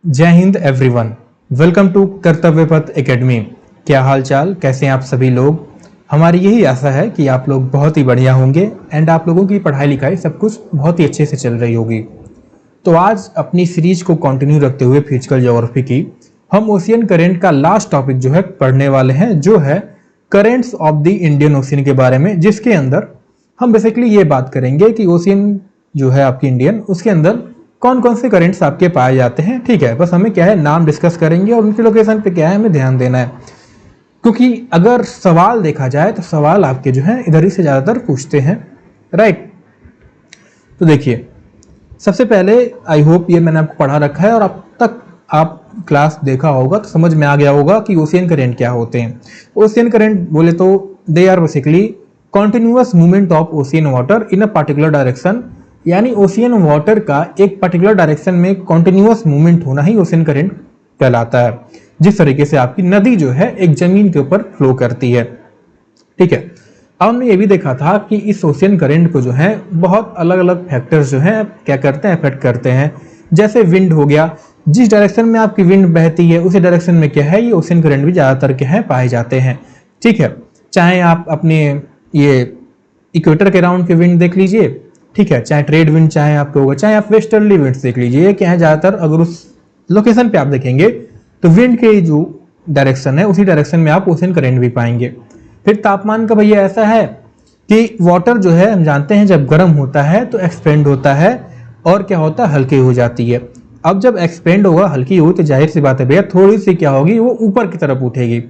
जय Hind everyone. Welcome to कर्तव्य पथ एकेडमी। क्या हाल चाल, कैसे हैं आप सभी लोग। हमारी यही आशा है कि आप लोग बहुत ही बढ़िया होंगे एंड आप लोगों की पढ़ाई लिखाई सब कुछ बहुत ही अच्छे से चल रही होगी। तो आज अपनी सीरीज को कंटिन्यू रखते हुए फिजिकल ज्योग्राफी की हम ओशियन करेंट का लास्ट टॉपिक जो है पढ़ने वाले हैं, जो है currents of the Indian ocean के बारे में, जिसके अंदर हम बेसिकली ये बात करेंगे कि ओशियन जो है आपकी इंडियन, उसके अंदर कौन कौन से करेंट्स आपके पाए जाते हैं। ठीक है, बस हमें क्या है नाम डिस्कस करेंगे और उनकी लोकेशन पे क्या है हमें ध्यान देना है, क्योंकि अगर सवाल देखा जाए तो सवाल आपके जो है इधर ही से ज़्यादातर पूछते हैं, राइट। तो देखिए, सबसे पहले आई होप ये मैंने आपको पढ़ा रखा है और अब तक आप क्लास देखा होगा तो समझ में आ गया होगा कि ओशियन करेंट क्या होते हैं। ओशियन करेंट बोले तो they are basically continuous movement of ocean water in a particular direction, यानी ओशियन वाटर का एक पर्टिकुलर डायरेक्शन में कॉन्टिन्यूअस मूवमेंट होना ही ओशियन करेंट कहलाता है। जिस तरीके से आपकी नदी जो है एक जमीन के ऊपर फ्लो करती है, ठीक है। अब हमने ये भी देखा था कि इस ओशियन करंट को जो है बहुत अलग अलग फैक्टर्स जो हैं क्या करते हैं, अफेक्ट करते हैं। जैसे विंड हो गया, जिस डायरेक्शन में आपकी विंड बहती है उसी डायरेक्शन में क्या है ये ओशियन करंट भी ज़्यादातर क्या है पाए जाते हैं, ठीक है। चाहे आप अपने ये इक्वेटर के राउंड के विंड देख लीजिए, ठीक है, चाहे ट्रेड विंड चाहे आपके होगा, चाहे आप वेस्टर्ली विंड देख लीजिए, ये क्या है ज़्यादातर अगर उस लोकेशन पे आप देखेंगे तो विंड के जो डायरेक्शन है उसी डायरेक्शन में आप ओशियन करंट भी पाएंगे। फिर तापमान का भैया ऐसा है कि वाटर जो है हम जानते हैं जब गर्म होता है तो एक्सपेंड होता है और क्या होता है हल्की हो जाती है। अब जब एक्सपेंड होगा हल्की हुई तो जाहिर सी बात है भैया थोड़ी सी क्या होगी वो ऊपर की तरफ उठेगी,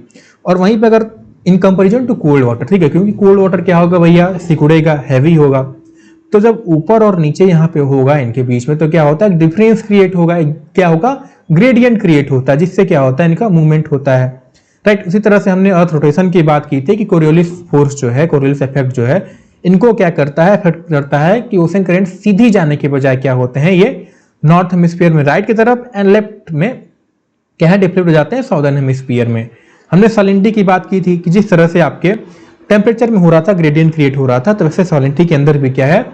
और वहीं पे अगर in comparison to cold water, ठीक है, क्योंकि कोल्ड वाटर क्या होगा भैया सिकुड़ेगा, हैवी होगा। तो जब ऊपर और नीचे यहाँ पे होगा इनके बीच में तो क्या होता है डिफरेंस क्रिएट होगा, क्या होगा ग्रेडियंट क्रिएट होता है, जिससे क्या होता है इनका मूवमेंट होता है, राइट। उसी तरह से हमने अर्थ रोटेशन की बात की थी कि कोरियोलिस फोर्स जो है, कोरियोलिस इफेक्ट जो है इनको क्या करता है, इफेक्ट करता है कि ओशन करंट सीधी जाने के बजाय क्या होते हैं ये नॉर्थ हेमिस्फीयर में राइट की तरफ एंड लेफ्ट में क्या है डिफ्लेक्ट हो जाते हैं साउदर्न हेमिस्फीयर में। हमने सॉलिनिटी की बात की थी कि जिस तरह से आपके टेम्परेचर में हो रहा था ग्रेडियंट क्रिएट हो रहा था, तो वैसे सॉलिनिटी के अंदर भी क्या है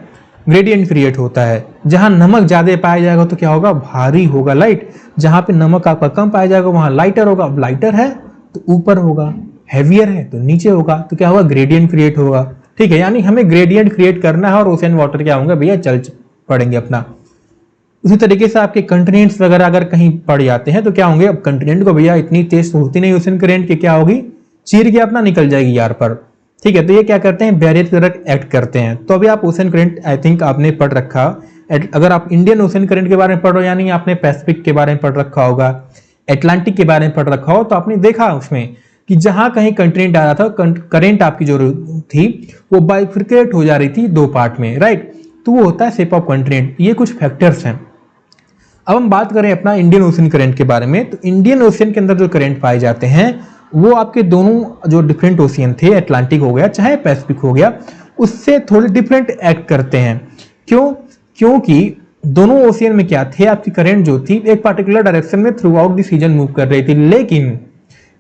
ग्रेडियंट क्रिएट होता है। जहां नमक ज्यादा पाया जाएगा तो क्या होगा भारी होगा, लाइट। जहां पे नमक आपका कम पाया जाएगा वहां लाइटर होगा। अब लाइटर है तो ऊपर होगा, हैवियर है तो नीचे होगा, तो क्या होगा ग्रेडियंट क्रिएट होगा, ठीक है। यानी हमें ग्रेडियंट क्रिएट करना है और ओशियन वाटर क्या होंगे भैया चल पड़ेंगे अपना। उसी तरीके से आपके कंटिनेंट्स वगैरह अगर कहीं पड़ जाते हैं तो क्या होंगे, अब कंटिनेंट को भैया इतनी तेज होती नहीं ओशियन करंट की, क्या होगी चीर के अपना निकल जाएगी यार पर, ठीक है। तो ये क्या करते हैं बैरियर की तरह एक्ट करते हैं। तो अभी आप ओशियन करंट आई थिंक आपने पढ़ रखा, अगर आप इंडियन ओशियन करंट के बारे में पढ़ रहे हो यानी आपने पैसिफिक के बारे में पढ़ रखा होगा, अटलांटिक के बारे में पढ़ रखा हो, तो आपने देखा उसमें कि जहां कहीं कंटिनेंट आ रहा था करंट आपकी जो थी वो बाइफर्केट हो जा रही थी दो पार्ट में, राइट। तो वो होता है शेप ऑफ कंटिनेंट। ये कुछ फैक्टर्स हैं। अब हम बात करें अपना इंडियन ओशियन करंट के बारे में, तो इंडियन ओशियन के अंदर जो करंट पाए जाते हैं वो आपके दोनों जो डिफरेंट ओशियन थे, अटलांटिक हो गया चाहे पैसिफिक हो गया, उससे थोड़े डिफरेंट एक्ट करते हैं। क्यों? क्योंकि दोनों ओशियन में क्या थे आपकी करंट जो थी एक पर्टिकुलर डायरेक्शन में through out the season move कर रही थी, लेकिन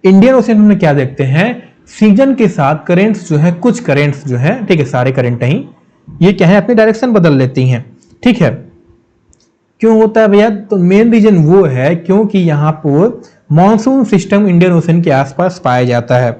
इंडियन ओशियन में क्या देखते हैं सीजन के साथ करेंट्स जो है, कुछ करेंट्स जो है, ठीक है, सारे करंट नहीं, ये क्या है अपनी डायरेक्शन बदल लेती हैं, ठीक है। क्यों होता है भैया? तो मेन रीजन वो है क्योंकि यहाँ पर मॉनसून सिस्टम इंडियन ओशन के आसपास पाया जाता है।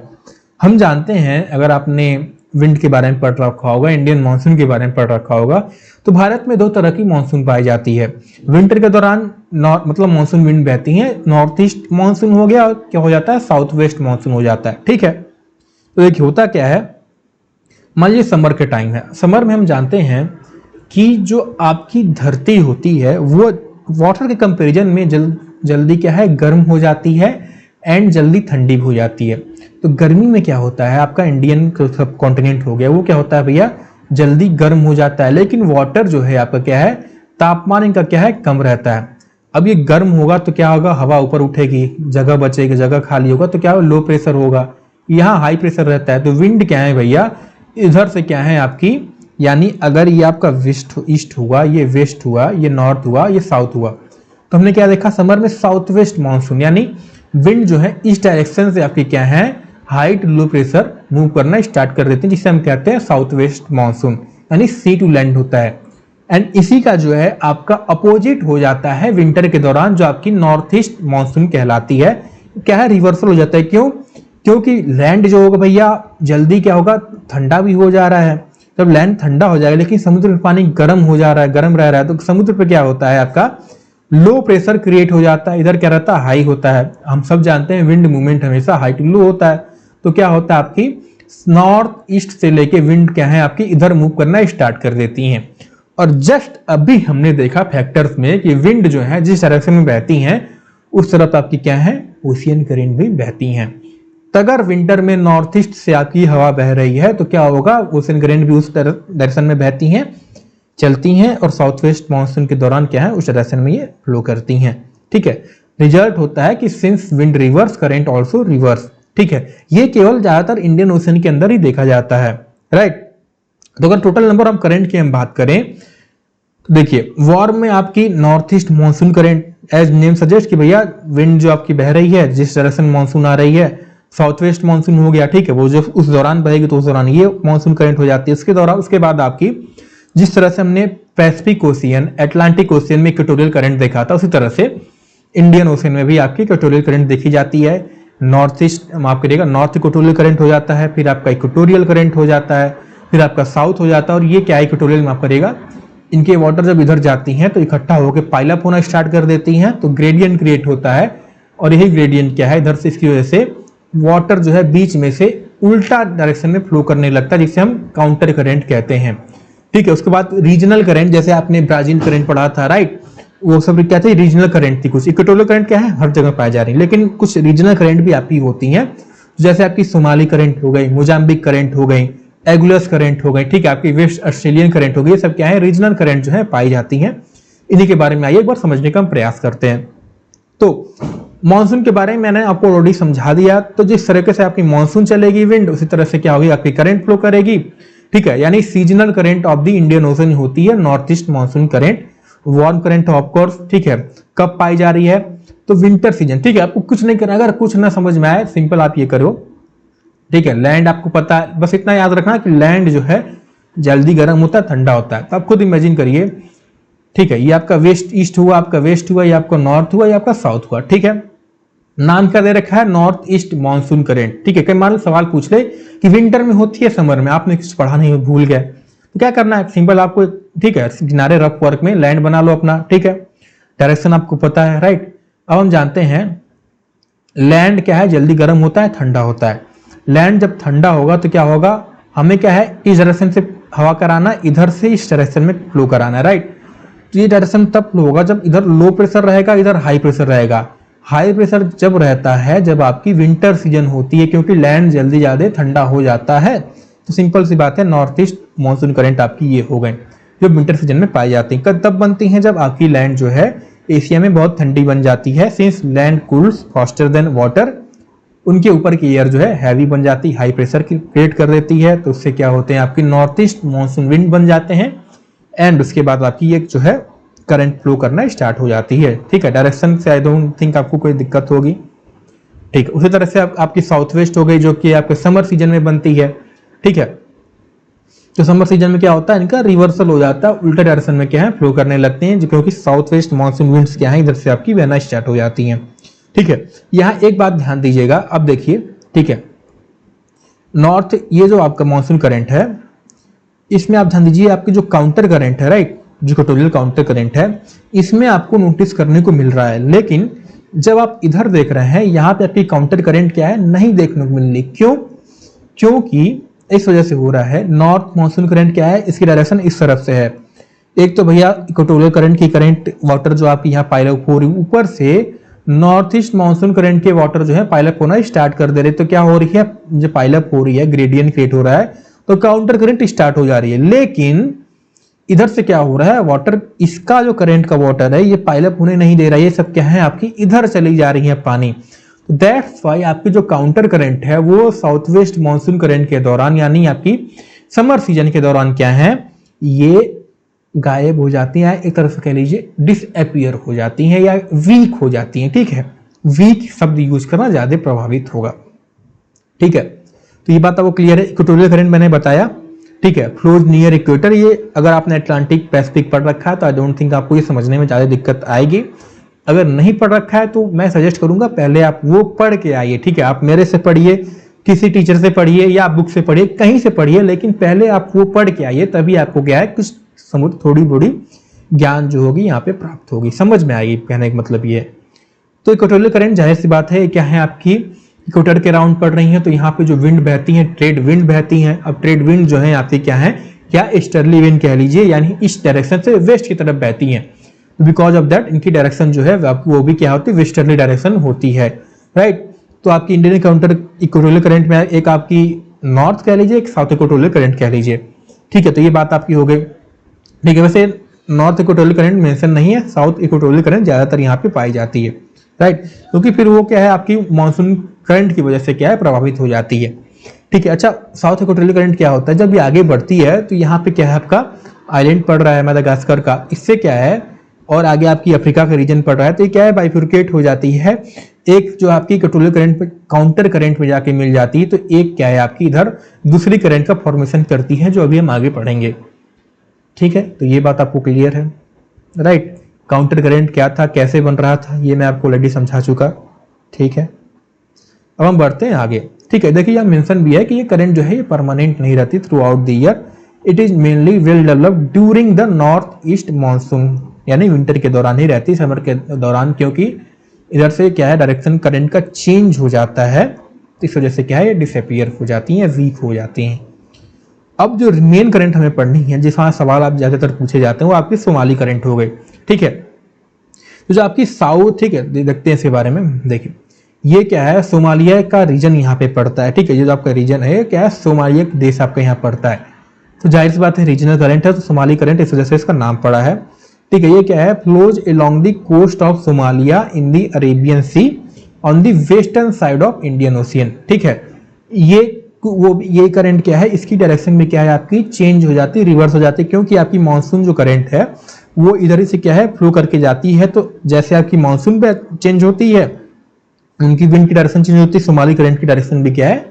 हम जानते हैं अगर आपने विंड के बारे में पढ़ रखा होगा, इंडियन मानसून के बारे में पढ़ रखा होगा, तो भारत में दो तरह की मानसून पाई जाती है। विंटर के दौरान मतलब मानसून विंड बहती है, नॉर्थ ईस्ट मानसून हो गया और क्या हो जाता है साउथ वेस्ट मानसून हो जाता है, ठीक है। तो देखिए होता क्या है, मान लीजिए समर के टाइम है, समर में हम जानते हैं कि जो आपकी धरती होती है वो वाटर के कंपेरिजन में जल्दी क्या है गर्म हो जाती है एंड जल्दी ठंडी भी हो जाती है। तो गर्मी में क्या होता है आपका इंडियन सब कॉन्टिनेंट हो गया वो क्या होता है भैया जल्दी गर्म हो जाता है, लेकिन वाटर जो है आपका क्या है तापमान इनका क्या है कम रहता है। अब ये गर्म होगा तो क्या होगा हवा ऊपर उठेगी, जगह बचेगी, जगह खाली होगा तो क्या होगा लो प्रेशर होगा, यहाँ हाई प्रेशर रहता है। तो विंड क्या है भैया इधर से क्या है आपकी, यानी अगर ये आपका वेस्ट ईस्ट हुआ, ये वेस्ट हुआ, ये नॉर्थ हुआ, ये साउथ हुआ, तो हमने क्या देखा समर में साउथ वेस्ट मानसून, यानी विंड जो है इस डायरेक्शन से आपकी क्या है high to low pressure move करना स्टार्ट कर देते हैं, जिसे हम कहते हैं साउथ वेस्ट मानसून, यानी सी टू लैंड होता है। एंड इसी का जो है आपका अपोजिट हो जाता है विंटर के दौरान, जो आपकी नॉर्थ ईस्ट मानसून कहलाती है। क्या है, रिवर्सल हो जाता है। क्यों? क्योंकि लैंड जो होगा भैया जल्दी क्या होगा, ठंडा भी हो जा रहा है। जब लैंड ठंडा हो जाएगा लेकिन समुद्र में पानी गर्म हो जा रहा है, गर्म रह रहा है, तो समुद्र पे क्या होता है, आपका लो प्रेशर क्रिएट हो जाता है। इधर क्या रहता है, हाई होता है। हम सब जानते हैं विंड मूवमेंट हमेशा हाई टू लो होता है। तो क्या होता है, आपकी नॉर्थ ईस्ट से लेके विंड क्या है आपकी इधर मूव करना स्टार्ट कर देती हैं। और जस्ट अभी हमने देखा फैक्टर्स में कि विंड जो है जिस डायरेक्शन में बहती हैं उस तरफ आपकी क्या है, ओशियन करंट भी बहती हैं। तो अगर विंटर में नॉर्थ ईस्ट से आपकी हवा बह रही है तो क्या होगा, ओशियन करंट भी उस डायरेक्शन में बहती हैं, चलती हैं, और साउथ वेस्ट मानसून के दौरान क्या है उस डायरेक्शन में ये फ्लो करती हैं। ठीक है, रिजल्ट होता है कि since wind reverse current also reverse. ठीक है, ये केवल ज्यादातर इंडियन ओशन के अंदर ही देखा जाता है, राइट। तो अगर टोटल नंबर ऑफ करंट की हम बात करें तो देखिए, वार्म में आपकी north east monsoon current, as name suggest कि भैया विंड जो आपकी बह रही है जिस डायरेक्शन मानसून आ रही है, साउथ वेस्ट मानसून हो गया। ठीक है, वो जो उस दौरान बहेगी तो उस दौरान ये मानसून करंट हो जाती है। इसके दौरान उसके बाद आपकी जिस तरह से हमने पैसिफिक ओशियन, अटलांटिक ओशियन में इक्वेटोरियल करंट देखा था, उसी तरह से इंडियन ओशियन में भी आपकी इक्वेटोरियल करंट देखी जाती है। नॉर्थ ईस्ट माफ करिएगा, नॉर्थ इक्वेटोरियल करंट हो जाता है, फिर आपका इक्वेटोरियल करंट हो जाता है, फिर आपका साउथ हो जाता है। और ये क्या है, इक्वेटोरियल माफ करिएगा, इनके वाटर जब इधर जाती हैं तो इकट्ठा होकर पाइलअप होना स्टार्ट कर देती हैं, तो ग्रेडियंट क्रिएट होता है। और यही ग्रेडियंट क्या है, इधर से इसकी वजह से वाटर जो है बीच में से उल्टा डायरेक्शन में फ्लो करने लगता है, जिसे हम काउंटर करंट कहते हैं। ठीक है, उसके बाद रीजनल करंट, जैसे आपने ब्राजील करंट पढ़ा था, राइट, वो सब क्या थे, रीजनल करंट थी। कुछ इक्वेटोरियल करंट क्या है, हर जगह पाई जा रही है, लेकिन कुछ रीजनल करंट भी आपकी होती हैं, जैसे आपकी सोमाली करंट हो गई, मोजाम्बिक करंट हो गई, एगुलस करंट हो गई। ठीक है, आपकी वेस्ट ऑस्ट्रेलियन करंट हो गई। ये सब क्या है, रीजनल करंट जो है पाई जाती हैं। इन्हीं के बारे में आइए एक बार समझने का हम प्रयास करते हैं। तो मानसून के बारे में मैंने आपको ऑलरेडी समझा दिया। तो जिस तरीके से आपकी मानसून चलेगी विंड, उसी तरह से क्या होगी, आपकी करंट फ्लो करेगी। ठीक है, यानी seasonal current of the Indian ocean होती है north east monsoon current. Warm current of course, ठीक है, कब पाई जा रही है, तो विंटर सीजन। ठीक है, आपको कुछ नहीं करना, अगर कुछ ना समझ में आए सिंपल आप ये करो। ठीक है, लैंड आपको पता है, बस इतना याद रखना कि लैंड जो है जल्दी गर्म होता है, ठंडा होता है। तो आप खुद इमेजिन करिए। ठीक है, ये आपका वेस्ट ईस्ट हुआ, आपका वेस्ट हुआ, ये आपका नॉर्थ हुआ, ये आपका साउथ हुआ। ठीक है, नाम क्या दे रखा है, नॉर्थ ईस्ट मानसून करंट। ठीक है, कई मान लो सवाल पूछ ले कि विंटर में होती है समर में, आपने कुछ पढ़ा नहीं, भूल गए, तो क्या करना है, सिंपल आपको, ठीक है, किनारे रफ वर्क में लैंड बना लो अपना। ठीक है, डायरेक्शन आपको पता है, राइट। अब हम जानते हैं लैंड क्या है, जल्दी गर्म होता है, ठंडा होता है। लैंड जब ठंडा होगा तो क्या होगा, हमें क्या है इस डायरेक्शन से हवा कराना, इधर से इस डायरेक्शन में फ्लो कराना है, राइट। तो ये डायरेक्शन तब फ्लो होगा जब इधर लो प्रेशर रहेगा, इधर हाई प्रेशर रहेगा। हाई प्रेशर जब रहता है जब आपकी विंटर सीजन होती है, क्योंकि लैंड जल्दी ज्यादा ठंडा हो जाता है। तो सिंपल सी बात है, नॉर्थ ईस्ट मानसून करंट आपकी ये हो गए जो विंटर सीजन में पाई जाती है। कब तब बनती हैं, जब आपकी लैंड जो है एशिया में बहुत ठंडी बन जाती है। Since land cools faster than water, उनके ऊपर की एयर जो है हैवी बन जाती है, हाई प्रेशर क्रिएट कर देती है। तो उससे क्या होते हैं, आपकी नॉर्थ ईस्ट मानसून विंड बन जाते हैं। एंड उसके बाद आपकी एक जो है करंट फ्लो करना स्टार्ट हो जाती है। ठीक है, डायरेक्शन से आई डोंट थिंक आपको कोई दिक्कत होगी। ठीक है, उसी तरह से आपकी साउथ वेस्ट हो गई, जो कि आपके समर सीजन में बनती है। ठीक है, तो समर सीजन में क्या होता है, इनका रिवर्सल हो जाता है, उल्टा डायरेक्शन में क्या है फ्लो करने लगते हैं, क्योंकि साउथ वेस्ट मानसून विंड्स क्या है इधर से आपकी बहना स्टार्ट हो जाती हैं। ठीक है, यहां एक बात ध्यान दीजिएगा, अब देखिए। ठीक है, नॉर्थ ये जो आपका मानसून करंट है, इसमें आप ध्यान दीजिए, आपकी जो काउंटर करंट है, राइट, जो इक्वेटोरियल काउंटर करंट है, इसमें आपको नोटिस करने को मिल रहा है। लेकिन जब आप इधर देख रहे हैं, यहां पे आपकी काउंटर करंट क्या है, नहीं देखने को मिल रही। क्यों? क्योंकि इस वजह से हो रहा है, नॉर्थ मानसून करंट क्या है, इसकी डायरेक्शन इस तरफ से है। एक तो भैया इक्वेटोरियल करंट की करंट वाटर जो आपकी यहाँ पाइलअप हो रही, ऊपर से नॉर्थ ईस्ट मानसून करंट के वाटर जो है पाइलअप होना स्टार्ट कर दे रहे। तो क्या हो रही है, जो पाइलअप हो रही है, ग्रेडियंट क्रिएट हो रहा है, तो काउंटर करंट स्टार्ट हो जा रही है। लेकिन इधर से क्या हो रहा है, वाटर, इसका जो करंट का वाटर है, ये पाइलअप होने नहीं दे रहा है। ये सब क्या है, आपकी इधर चली जा रही है पानी। तो दैट्स वाई आपकी जो काउंटर करंट है वो साउथ वेस्ट मानसून करंट के दौरान, यानी आपकी समर सीजन के दौरान क्या है, ये गायब हो जाती हैं, एक तरह से कह लीजिए डिसअपियर हो जाती हैं या वीक हो जाती हैं। ठीक है, वीक शब्द यूज करना ज्यादा प्रभावित होगा। ठीक है, तो ये बात आपको क्लियर है। इक्वेटोरियल करंट मैंने बताया। ठीक है, फ्लोज नियर इक्वेटर, ये अगर आपने अटलांटिक पैसिफिक पढ़ रखा है तो आई डोंट थिंक आपको ये समझने में ज़्यादा दिक्कत आएगी। अगर नहीं पढ़ रखा है तो मैं सजेस्ट करूंगा पहले आप वो पढ़ के आइए। ठीक है, आप मेरे से पढ़िए, किसी टीचर से पढ़िए या बुक से पढ़िए, कहीं से पढ़िए, लेकिन पहले आप वो पढ़ के आइए, तभी आपको क्या है कुछ थोड़ी बड़ी ज्ञान जो होगी यहाँ पे प्राप्त होगी, समझ में आएगी। कहने का मतलब ये। तो इक्वेटोरियल करंट जाहिर सी बात है क्या है, आपकी इक्वेटर के राउंड पड़ रही है, तो यहाँ पे जो विंड बहती है ट्रेड विंड बहती है। अब ट्रेड विंड जो है आपकी क्या है, क्या ईस्टर्ली विंड कह लीजिए, यानी इस डायरेक्शन से वेस्ट की तरफ बहती है। बिकॉज ऑफ दैट इनकी डायरेक्शन जो है वो भी क्या होती है, वेस्टर्ली डायरेक्शन होती है, राइट। तो आपकी इंडियन काउंटर इक्वेटोरियल करंट में एक आपकी नॉर्थ कह लीजिए, एक साउथ इक्वेटोरियल करंट कह लीजिए। ठीक है, तो ये बात आपकी हो गई। ठीक है, वैसे नॉर्थ इक्वेटोरियल करंट मेंशन नहीं है, साउथ इक्वेटोरियल करंट ज्यादातर यहाँ पे पाई जाती है, राइट, क्योंकि फिर वो क्या है आपकी मानसून करंट की वजह से क्या है प्रभावित हो जाती है। ठीक है, अच्छा, साउथ इक्वेटोरियल करंट क्या होता है, जब ये आगे बढ़ती है तो यहाँ पे क्या है आपका आइलैंड पड़ रहा है मेडागास्कर का, इससे क्या है, और आगे आपकी अफ्रीका का रीजन पड़ रहा है, तो ये क्या है बाइफुर्केट हो जाती है। एक जो आपकी इक्वेटोरियल करंट पे काउंटर करंट में जाके मिल जाती है, तो एक क्या है आपकी इधर दूसरी करंट का फॉर्मेशन करती है, जो अभी हम आगे पढ़ेंगे। ठीक है, तो ये बात आपको क्लियर है, राइट। काउंटर करंट क्या था, कैसे बन रहा था, ये मैं आपको ऑलरेडी समझा चुका। ठीक है, अब हम बढ़ते हैं आगे। ठीक है, देखिए यहाँ मेंशन भी है कि ये करंट जो है ये परमानेंट नहीं रहती through out the year, it is mainly well developed during the north east monsoon, यानी विंटर के दौरान ही रहती, समर के दौरान, क्योंकि इधर से क्या है डायरेक्शन करंट का चेंज हो जाता है, तो इस वजह से क्या है ये डिसअपीयर हो जाती हैं, वीक हो जाती हैं। अब जो मेन करंट हमें पढ़नी है, जिसका सवाल आप ज्यादातर पूछे जाते हैं, वो आपकी सोमाली करंट हो गई। ठीक है, तो जो आपकी साउथ, ठीक है देखते हैं इसके बारे में। देखिए ये क्या है, सोमालिया का रीजन यहाँ पे पड़ता है। ठीक है, ये जो आपका रीजन है क्या है, सोमालिया देश आपका यहाँ पड़ता है, तो जाहिर सी बात है रीजनल करंट है, तो सोमाली करंट इस वजह से इसका नाम पड़ा है। ठीक है, ये क्या है, flows along the coast of Somalia in the Arabian sea on the western side of Indian ocean. ठीक है, ये करंट क्या है, इसकी डायरेक्शन में क्या है आपकी चेंज हो जाती है, रिवर्स हो जाती है, क्योंकि आपकी मानसून जो करंट है वो इधर ही से क्या है फ्लो करके जाती है। तो जैसे आपकी मानसून पे चेंज होती है, उनकी विंड की डायरेक्शन चेंज होती है, सोमाली करंट की डायरेक्शन भी क्या है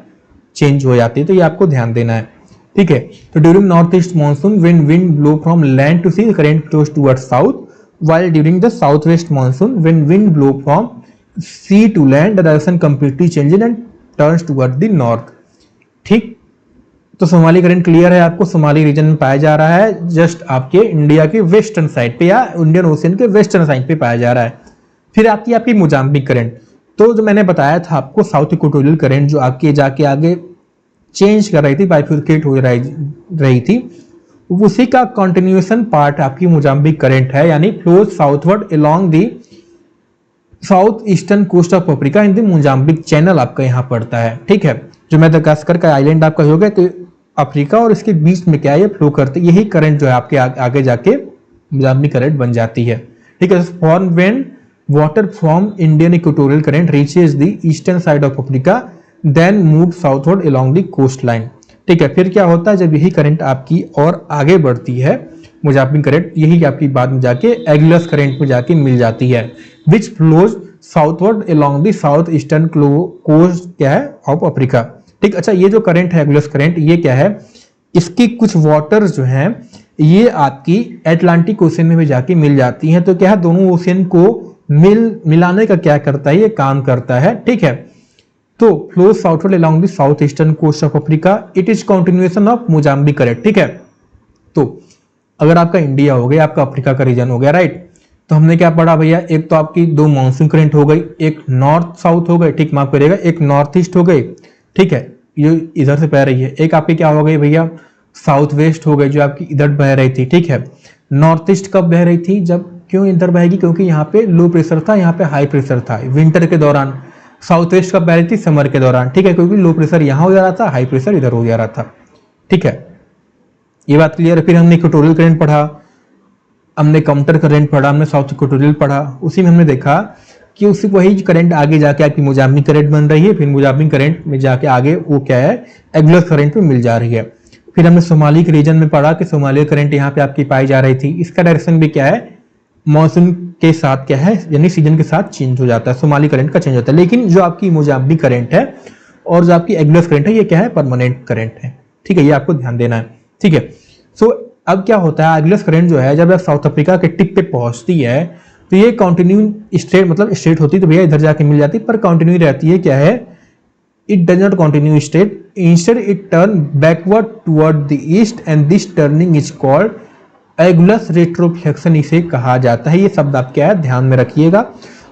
चेंज हो जाती है, तो ये आपको ध्यान देना है। ठीक है, तो during north east monsoon when wind blow from land to sea current flows towards south, while during the southwest monsoon when wind blow from sea to land the direction completely changes and turns toward the north। ठीक, तो Somali current clear है आपको, Somali reason में पाया जा रहा है, just आपके इंडिया के वेस्टर्न साइड पे या इंडियन ओशियन के वेस्टर्न साइड पे पाया जा रहा है। फिर आती है आपकी मोजाम्बिक करंट, तो जो मैंने बताया था आपको साउथ इक्वेटोरियल करंट जो आके जाके आगे चेंज कर रही थी, बाइफुर्केट हो रही थी, उसी का कंटिन्यूएशन पार्ट आपकी मोजाम्बिक करंट है, यानी flows southward along the south eastern coast of Africa in the Mozambique channel आपका यहाँ पड़ता है। ठीक है, जो मेडागास्कर का आइलैंड आपका हो गया, तो अफ्रीका और इसके बीच में क्या है ये फ्लो करती है, यही करंट जो है आपके आगे जाके मोजाम्बिक करंट बन जाती है। ठीक है, form when water from Indian equatorial current reaches the eastern side of Africa then move southward along the coast line. ठीक है, फिर क्या होता है, जब यही करंट आपकी और आगे बढ़ती है, मोजाम्बिक करंट यही आपकी बाद में जाके एगुलस करंट में जाके मिल जाती है, which flows southward along the south eastern coast क्या है ऑफ अफ्रीका। ठीक, अच्छा, ये जो करंट है एगुलस करंट, ये क्या है, इसकी कुछ वाटर जो है ये आपकी अटलांटिक ओशियन में भी जाके मिल जाती हैं, तो क्या है दोनों ओशियन को मिलाने का क्या करता है, ये काम करता है। ठीक है, तो flow southward along the south eastern coast of Africa, it is continuation of Mozambique current. ठीक है, तो अगर आपका इंडिया हो गया, आपका अफ्रीका का रीजन हो गया, राइट, तो हमने क्या पढ़ा भैया, एक तो आपकी दो मानसून करंट हो गई, एक नॉर्थ साउथ हो गई, ठीक माफ करिएगा, एक नॉर्थ ईस्ट हो गई। ठीक है, ये इधर से बह रही है, एक आपकी क्या हो गई भैया साउथ वेस्ट हो गई, जो आपकी इधर बह रही थी। ठीक है, नॉर्थ ईस्ट कब बह रही थी, जब क्यों इधर बहेगी, क्योंकि यहाँ पे लो प्रेशर था, यहाँ पे हाई प्रेशर था विंटर के दौरान। साउथ वेस्ट कब बह रही थी, समर के दौरान। ठीक है, क्योंकि लो प्रेशर यहाँ हो जा रहा था, हाई प्रेशर इधर हो जा रहा था। ठीक है, ये बात क्लियर है। फिर हमने इक्वेटोरियल करंट पढ़ा, हमने काउंटर करंट पढ़ा, हमने साउथ इक्वेटोरियल पढ़ा, उसी में हमने देखा कि उसी वही करंट आगे जाके आपकी मोजाम्बिक करंट बन रही है, फिर मोजाम्बिक करंट में जाके आगे वो क्या है एगुलस करंट में मिल जा रही है। फिर हमने सोमाली के रीजन में पढ़ा कि सोमालिया करंट यहाँ पे आपकी पाई जा रही थी, इसका डायरेक्शन भी क्या है मॉनसून के साथ क्या है, यानी सीजन के साथ चेंज हो जाता है, सोमाली करंट का चेंज होता है। लेकिन जो आपकी मोजाम्बिक करंट है और जो आपकी एगुलस करंट है, ये क्या है परमानेंट करंट है। ठीक है, ये आपको ध्यान देना है। ठीक है। सो अब क्या होता है, एगुलस करंट जो है जब साउथ अफ्रीका के टिप पे पहुंचती है तो ये कंटिन्यू स्ट्रेट, मतलब स्ट्रेट होती तो भैया इधर जाके मिल जाती, पर कंटिन्यू रहती है। क्या है, it does not continue straight, instead it turn backward toward the east and this turning is called Agulhas retroflection, इसे कहा जाता है। ये शब्द आप क्या है ध्यान में रखिएगा।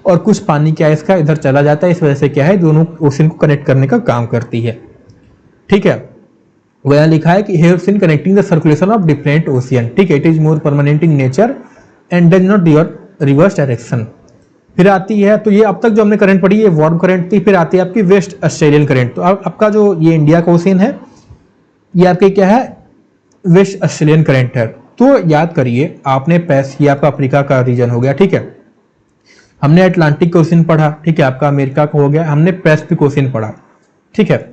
और कुछ पानी क्या है इसका इधर चला जाता है, इस वजह से क्या है दोनों ओशन को कनेक्ट करने का काम करती है। ठीक है, वह लिखा है कि helps in connecting the circulation of different ocean. ठीक है, it is more permanent in nature and does not reverse direction. फिर आती है, तो ये अब तक जो हमने करंट पढ़ी ये वार्म करंट थी। फिर आती है आपकी वेस्ट ऑस्ट्रेलियन करंट। तो अब आपका जो ये इंडिया का ओशियन है ये आपके क्या है, वेस्ट ऑस्ट्रेलियन करंट है। तो याद करिए आपने ये आपका अफ्रीका का रीजन हो गया। ठीक है, हमने अटलांटिक ओशियन पढ़ा। ठीक है, आपका अमेरिका का हो गया। हमने पैसिफिक ओशियन पढ़ा। ठीक है,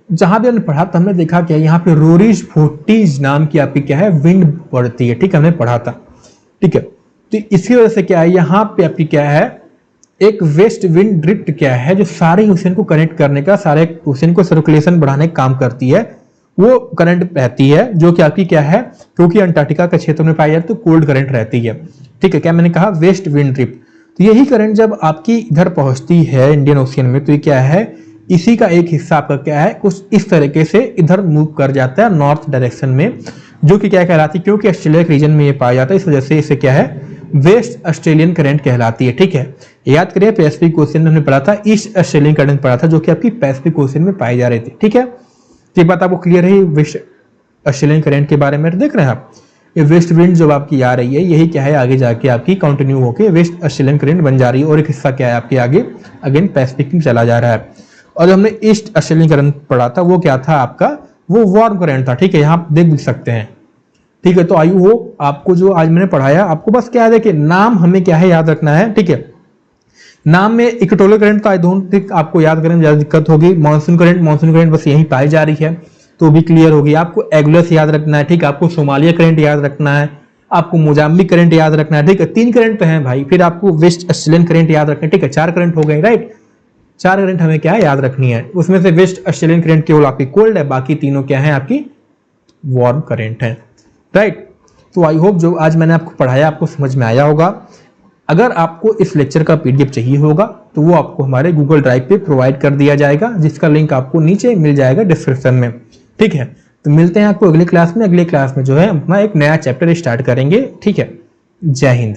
जहां भी हमने पढ़ा तो हमने देखा क्या यहाँ पे रोरिज फोर्टीज नाम की आपकी क्या है विंड पड़ती है। ठीक है, हमने पढ़ा था। ठीक है, तो इसी वजह से क्या है यहाँ पे आपकी क्या है एक वेस्ट विंड ड्रिफ्ट क्या है जो सारे ओशियन को कनेक्ट करने का, सारे ओशियन को सर्कुलेशन बढ़ाने का काम करती है, वो करंट रहती है जो कि आपकी क्या है, क्योंकि अंटार्कटिका के क्षेत्र में पाई जाती है तो कोल्ड करंट रहती है। ठीक है, क्या मैंने कहा वेस्ट विंड ड्रिफ्ट। तो यही करंट जब आपकी इधर पहुंचती है इंडियन ओशियन में तो ये क्या है, इसी का एक हिस्सा आपका क्या है कुछ इस तरीके से इधर मूव कर जाता है नॉर्थ डायरेक्शन में, जो कि क्या कहलाती है, क्योंकि ऑस्ट्रेलिया के रीजन में ये पाया जाता है इस वजह से इसे क्या है वेस्ट ऑस्ट्रेलियन करंट कहलाती है। ठीक है, याद करिए पैसिफिक ओशियन में हमने पढ़ा था ईस्ट ऑस्ट्रेलियन करंट पढ़ा था जो कि आपकी पैसिफिक ओशियन में पाई जा रही थी। ठीक है, ये बात आपको क्लियर है वेस्ट ऑस्ट्रेलियन करंट के बारे में देख रहे हैं आप। ये वेस्ट विंड जो आपकी आ रही है यही क्या है आगे जाके आपकी कंटिन्यू होकर वेस्ट ऑस्ट्रेलियन करंट बन जा रही है और एक हिस्सा क्या है आपके आगे अगेन पैसिफिक में चला जा रहा है। और हमने ईस्ट ऑस्ट्रेलियन करंट पढ़ा था वो क्या था आपका, वो वार्म करंट था। ठीक है, यहाँ आप देख भी सकते हैं। ठीक है, तो आई होप आपको जो आज मैंने पढ़ाया आपको बस क्या है देखिए नाम हमें क्या है याद रखना है। ठीक है, नाम में इक्वेटोरियल करंट तो आई डोंट थिंक आपको याद करने में ज्यादा दिक्कत होगी। मानसून करंट बस यहीं पाई जा रही है तो भी क्लियर होगी। आपको एगुलस याद रखना है। ठीक है, आपको सोमालिया करंट याद रखना है, आपको मोजाम्बिक करंट याद रखना है। ठीक है, 3 करंट तो हैं भाई। फिर आपको वेस्ट ऑस्ट्रेलियन करंट याद रखना है। ठीक है, 4 करंट हो गए, राइट। 4 करंट हमें क्या है याद रखनी है। उसमें से वेस्ट ऑस्ट्रेलियन करंट केवल आपकी कोल्ड है, बाकी तीनों क्या है आपकी वार्म करंट है, राइट। तो आई होप जो आज मैंने आपको पढ़ाया आपको समझ में आया होगा। अगर आपको इस लेक्चर का पीडीएफ चाहिए होगा तो वो आपको हमारे गूगल ड्राइव पे प्रोवाइड कर दिया जाएगा, जिसका लिंक आपको नीचे मिल जाएगा डिस्क्रिप्शन में। ठीक है, तो मिलते हैं आपको अगली क्लास में। अगली क्लास में जो है अपना एक नया चैप्टर स्टार्ट करेंगे। ठीक है, जय हिंद।